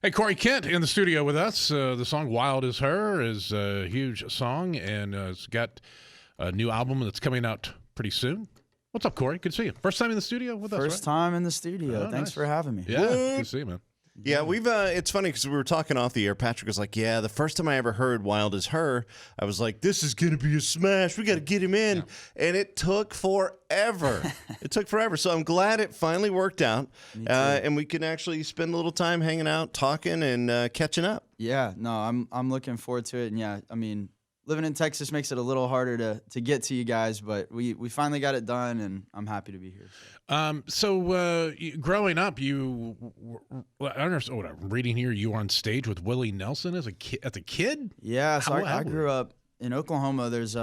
Hey, Corey Kent in the studio with us. The song Wild as Her is a huge song, and it's got a new album that's coming out pretty soon. What's up, Corey? Good to see you. First time in the studio with us, First time in the studio. Oh, Thanks nice. for having me. Yeah, good to see you, man. Yeah, we've. It's funny because we were talking off the air. Patrick was like, "Yeah, the first time I ever heard Wild as Her, I was like, this is gonna be a smash. We got to get him in," and it took forever. It took forever. So I'm glad it finally worked out, and we can actually spend a little time hanging out, talking, and catching up. Yeah, no, I'm looking forward to it. And yeah, I mean, living in Texas makes it a little harder to get to you guys, but we finally got it done, and I'm happy to be here. Growing up, I understand what I'm reading here. You were on stage with Willie Nelson as a kid. Yeah, so How I grew up in Oklahoma. There's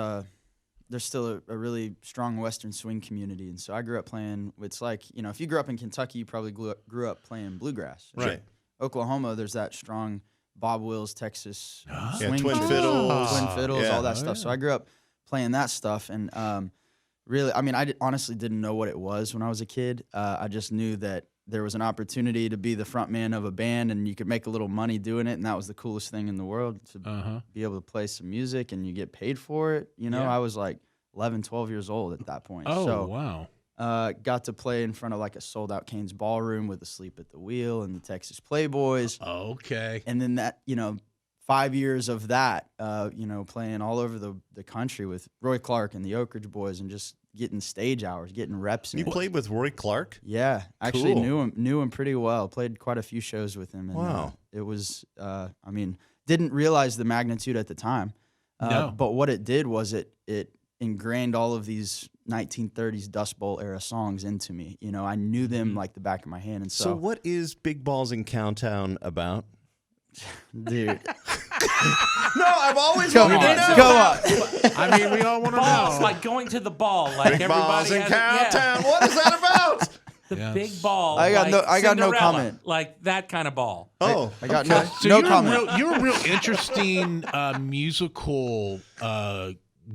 still a really strong Western swing community, and so I grew up playing. It's like, you know, if you grew up in Kentucky, you probably grew up playing bluegrass. Right. Oklahoma, there's that strong Bob Wills, Texas swing Twin tradition, fiddles. twin fiddles, Yeah. all that stuff. So I grew up playing that stuff, and really, I mean, honestly didn't know what it was when I was a kid. I just knew that there was an opportunity to be the front man of a band, and you could make a little money doing it, and that was the coolest thing in the world, to be able to play some music, and you get paid for it. You know, Yeah. I was like 11, 12 years old at that point. Oh, so, wow. got to play in front of like a sold-out Cain's Ballroom with Asleep at the Wheel and the Texas Playboys. Okay. And then that, 5 years of that, playing all over the country with Roy Clark and the Oak Ridge Boys, and just getting stage hours, getting reps. You played with Roy Clark? Yeah, actually Cool. knew him pretty well. Played quite a few shows with him. And, Wow. it was, didn't realize the magnitude at the time. No. But what it did was it ingrained all of these 1930s Dust Bowl era songs into me. You know, I knew them like the back of my hand. And So what is Big Balls in Cowtown about? dude, No, I've always come wanted on, to know. go on. I mean, we all want to Balls, know. like going to the ball, like Big Balls everybody in has Cowtown. What is that about? the Yes. big ball. I got like no- I got no Cinderella, comment. Like that kind of ball. Oh, I got okay. So no you're comment. you're a real interesting musical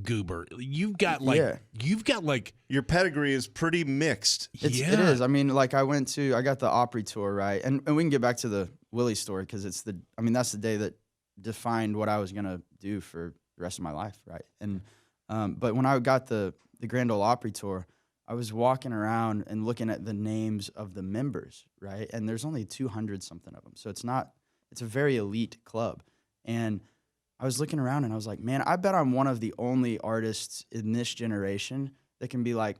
goober. You've got like Your pedigree is pretty mixed. It is. I mean, like I got the Opry tour, right? And we can get back to the Willie story, because that's the day that defined what I was gonna do for the rest of my life, right? And but when I got the Grand Ole Opry tour, I was walking around and looking at the names of the members, right? And there's only 200 something of them, so it's a very elite club. And I was looking around and I was like, man, I bet I'm one of the only artists in this generation that can be like,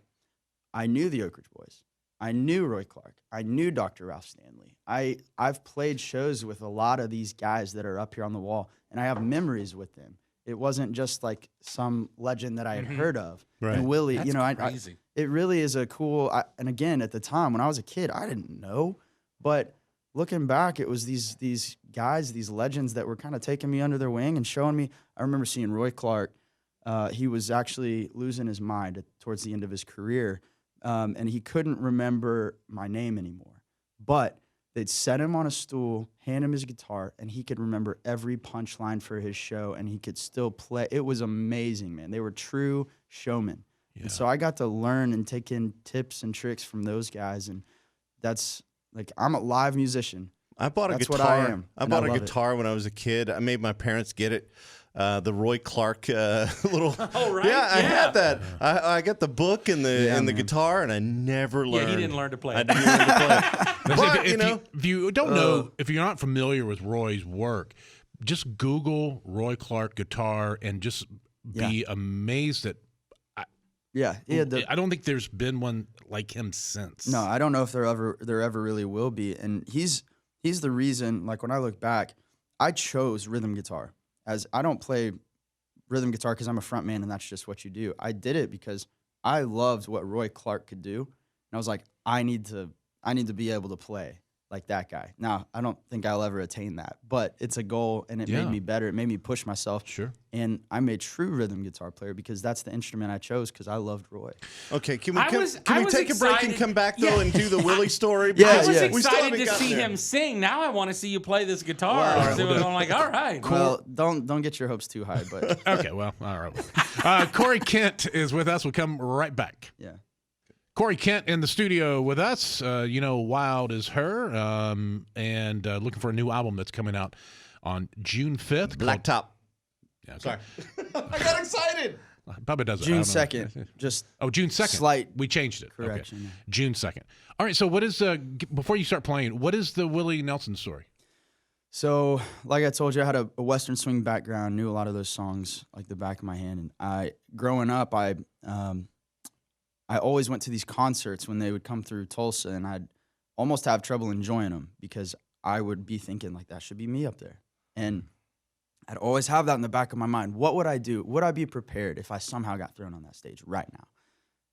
I knew the Oak Ridge Boys. I knew Roy Clark. I knew Dr. Ralph Stanley. I've played shows with a lot of these guys that are up here on the wall, and I have memories with them. It wasn't just like some legend that I had heard of. Right. And Willie, That's crazy. it really is a cool. And again, at the time when I was a kid, I didn't know, but looking back, it was these guys, these legends that were kind of taking me under their wing and showing me. I remember seeing Roy Clark. He was actually losing his mind towards the end of his career, and he couldn't remember my name anymore. But they'd set him on a stool, hand him his guitar, and he could remember every punchline for his show, and he could still play. It was amazing, man. They were true showmen. Yeah. And so I got to learn and take in tips and tricks from those guys, and that's like, I'm a live musician. I bought a That's guitar. what I am, I and bought I a love it. guitar when I was a kid. I made my parents get it. The Roy Clark little. Oh, right? Yeah, I Yeah. had that. I got the book and the Yeah, the man. guitar, and I never learned. Yeah, he didn't learn to play. I didn't learn to play. But if you don't know, if you're not familiar with Roy's work, just Google Roy Clark guitar and just be amazed at. Yeah, I don't think there's been one like him since. No, I don't know if there ever really will be. And he's the reason. Like when I look back, I chose rhythm guitar. As I don't play rhythm guitar because I'm a front man and that's just what you do. I did it because I loved what Roy Clark could do, and I was like, I need to be able to play like that guy. Now, I don't think I'll ever attain that, but it's a goal, and it made me better. It made me push myself. Sure. And I'm a true rhythm guitar player because that's the instrument I chose because I loved Roy. Okay, can we I was take a break and excited- come back though Yeah. and do the Willie story? Yeah, I was yeah. We still excited haven't to gotten see there. him sing. Now I want to see you play this guitar. Wow. So I'm like, all right. Well, don't get your hopes too high, but Okay, well, all right. Corey Kent is with us. We'll come right back. yeah. Corey Kent in the studio with us. Wild is Her, and looking for a new album that's coming out on June 5th. Blacktop. Yeah, okay. Sorry. I got excited. Probably doesn't. June 2nd. Just June 2nd. slight We changed it. correction. Okay. June 2nd. All right, so what is, before you start playing, what is the Willie Nelson story? So, like I told you, I had a Western swing background, knew a lot of those songs like the back of my hand. And growing up, I always went to these concerts when they would come through Tulsa, and I'd almost have trouble enjoying them because I would be thinking like that should be me up there. And I'd always have that in the back of my mind. What would I do? Would I be prepared if I somehow got thrown on that stage right now?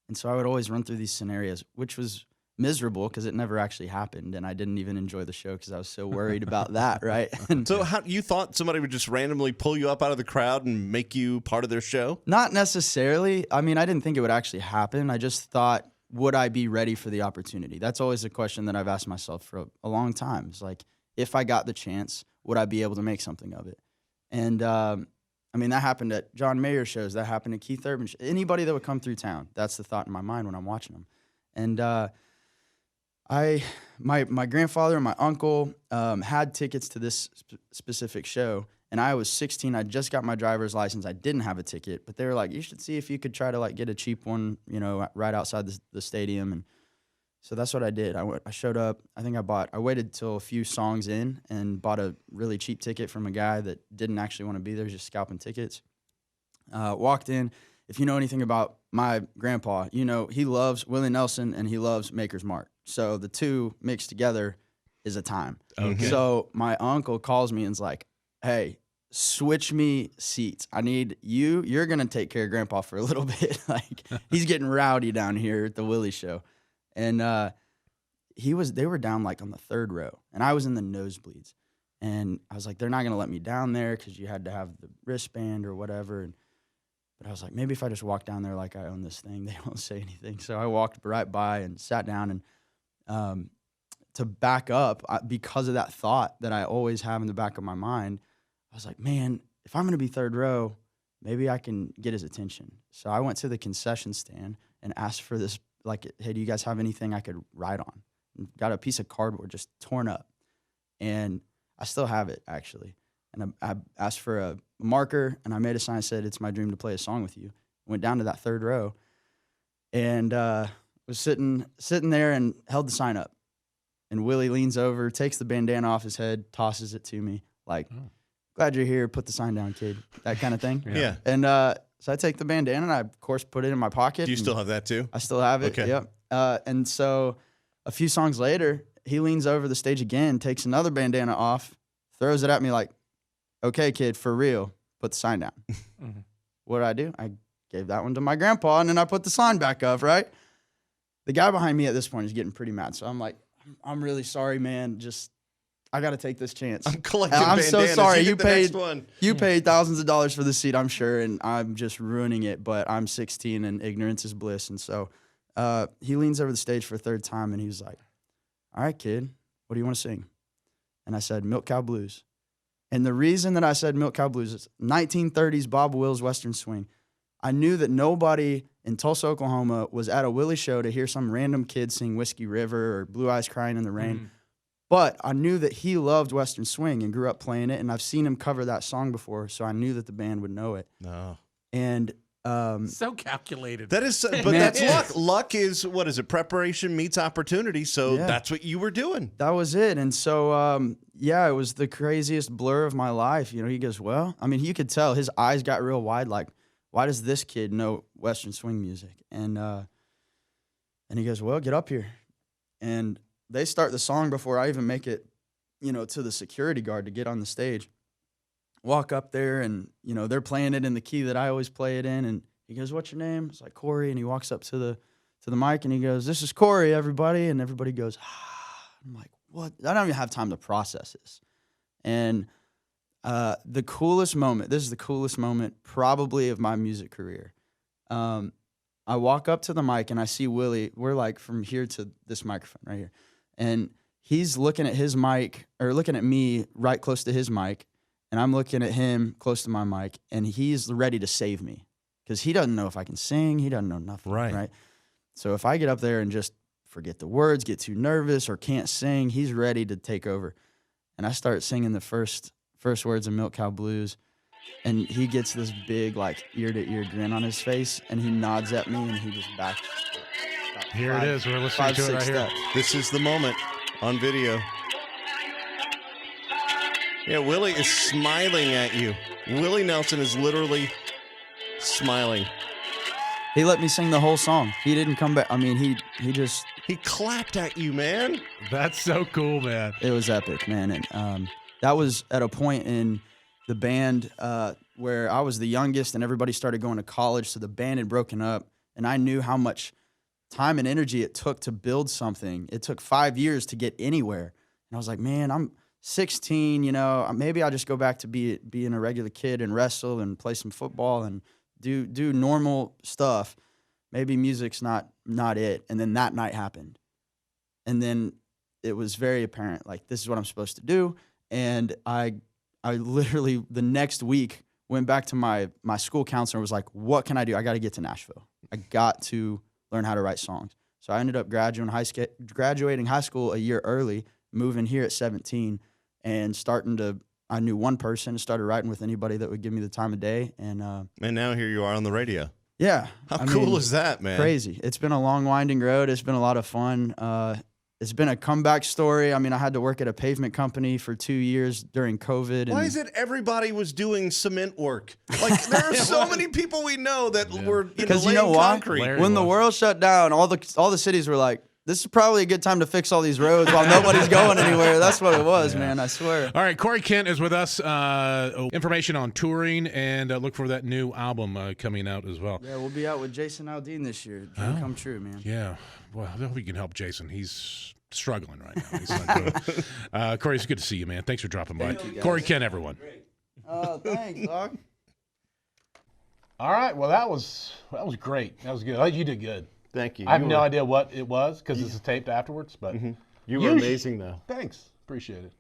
And so I would always run through these scenarios, which was miserable because it never actually happened, and I didn't even enjoy the show because I was so worried about that, right? And So how you thought somebody would just randomly pull you up out of the crowd and make you part of their show? not necessarily. I mean, I didn't think it would actually happen. I just thought, would I be ready for the opportunity? That's always a question that I've asked myself for a long time. It's like, if I got the chance, would I be able to make something of it? And I mean, that happened at John Mayer shows. That happened at Keith Urban shows. Anybody that would come through town. That's the thought in my mind when I'm watching them. And my grandfather and my uncle had tickets to this specific show, and I was 16. I just got my driver's license. I didn't have a ticket, but they were like, "You should see if you could try to like get a cheap one, right outside the stadium." And so that's what I did. I showed up. I think I waited till a few songs in and bought a really cheap ticket from a guy that didn't actually want to be there, just scalping tickets. Walked in. If you know anything about my grandpa, he loves Willie Nelson and he loves Maker's Mark. So the two mixed together is a time. Okay. So my uncle calls me and's like, "Hey, switch me seats. I need you. You're going to take care of Grandpa for a little bit. Like, he's getting rowdy down here at the Willie show." And they were down like on the third row, and I was in the nosebleeds. And I was like, they're not going to let me down there because you had to have the wristband or whatever. But I was like, maybe if I just walk down there like I own this thing, they won't say anything. So I walked right by and sat down. And to back up, because of that thought that I always have in the back of my mind, I was like, man, if I'm going to be third row, maybe I can get his attention. So I went to the concession stand and asked for this, like, "Hey, do you guys have anything I could write on?" And got a piece of cardboard just torn up. And I still have it, actually. And I asked for a marker, and I made a sign that said, "It's my dream to play a song with you." Went down to that third row and was sitting there and held the sign up. And Willie leans over, takes the bandana off his head, tosses it to me, like, "Glad you're here. Put the sign down, kid." That kind of thing. Yeah. And so I take the bandana and I, of course, put it in my pocket. Do you still have that too? I still have it. Okay. Yep. And so a few songs later, he leans over the stage again, takes another bandana off, throws it at me like, "Okay, kid, for real, put the sign down." What did I do? I gave that one to my grandpa, and then I put the sign back up, right? The guy behind me at this point is getting pretty mad. So I'm like, "I'm really sorry, man. Just, I got to take this chance. I'm collecting I'm bandanas. so sorry. You You get the next paid one. You paid thousands of dollars for the seat, I'm sure, and I'm just ruining it. But I'm 16, and ignorance is bliss." And so he leans over the stage for a third time, and he was like, "All right, kid, what do you want to sing?" And I said, "Milk Cow Blues." And the reason that I said Milk Cow Blues is 1930s Bob Wills Western Swing. I knew that nobody in Tulsa, Oklahoma was at a Willie show to hear some random kid sing Whiskey River or Blue Eyes Crying in the Rain. But I knew that he loved Western Swing and grew up playing it, and I've seen him cover that song before, so I knew that the band would know it. No. And So calculated. That is, but Man. that's luck. Luck is, what is it? Preparation meets opportunity. So Yeah. that's what you were doing. that was it. And so, it was the craziest blur of my life. He goes, well, I mean, you could tell his eyes got real wide, like, why does this kid know Western Swing music? And he goes, well, get up here. And they start the song before I even make it, to the security guard to get on the stage. Walk up there, and they're playing it in the key that I always play it in. And he goes, "What's your name?" It's like, "Corey." And he walks up to the mic and he goes, "This is Corey, everybody." And everybody goes, "Ah." I'm like, what? I don't even have time to process this. And the coolest moment, this is the coolest moment probably of my music career. I walk up to the mic and I see Willie. We're like from here to this microphone right here. And he's looking at his mic, or looking at me right close to his mic. And I'm looking at him close to my mic, and he's ready to save me because he doesn't know if I can sing. He doesn't know nothing. Right. Right. So if I get up there and just forget the words, get too nervous, or can't sing, he's ready to take over. And I start singing the first words of Milk Cow Blues, and he gets this big, like, ear-to-ear grin on his face, and he nods at me, and he just backs. Here it is. We're listening to it right here. This is the moment on video. Yeah, Willie is smiling at you. Willie Nelson is literally smiling. He let me sing the whole song. He didn't come back. I mean, he just... He clapped at you, man. That's so cool, man. It was epic, man. And that was at a point in the band where I was the youngest and everybody started going to college, so the band had broken up, and I knew how much time and energy it took to build something. It took 5 years to get anywhere. And I was like, man, I'm 16, you know, maybe I'll just go back to being a regular kid and wrestle and play some football and do normal stuff. Maybe music's not it. And then that night happened. And then it was very apparent, like, this is what I'm supposed to do. And I literally the next week went back to my school counselor and was like, what can I do? I got to get to Nashville. I got to learn how to write songs. So I ended up graduating high school a year early, moving here at 17, and I knew one person and started writing with anybody that would give me the time of day. And now here you are on the radio. Yeah. How cool is that, man? Crazy. It's been a long, winding road. It's been a lot of fun. It's been a comeback story. I mean, I had to work at a pavement company for 2 years during COVID. Why is it everybody was doing cement work? Like, there are so many people we know that were because laying you know why? concrete. When the world shut down, all the cities were like, this is probably a good time to fix all these roads while nobody's going anywhere. That's what it was, man. I swear. All right, Corey Kent is with us. Information on touring, and look for that new album coming out as well. Yeah, we'll be out with Jason Aldean this year. Dream come true, man. Yeah. Well, I hope we can help Jason. He's struggling right now. He's not doing. Corey, it's good to see you, man. Thanks for dropping by. Thank you, guys. Corey Kent, everyone. Thanks, dog. All right. Well, that was great. That was good. You did good. Thank you. I have no idea what it was because this is taped afterwards, but You were amazing, though. Thanks. Appreciate it.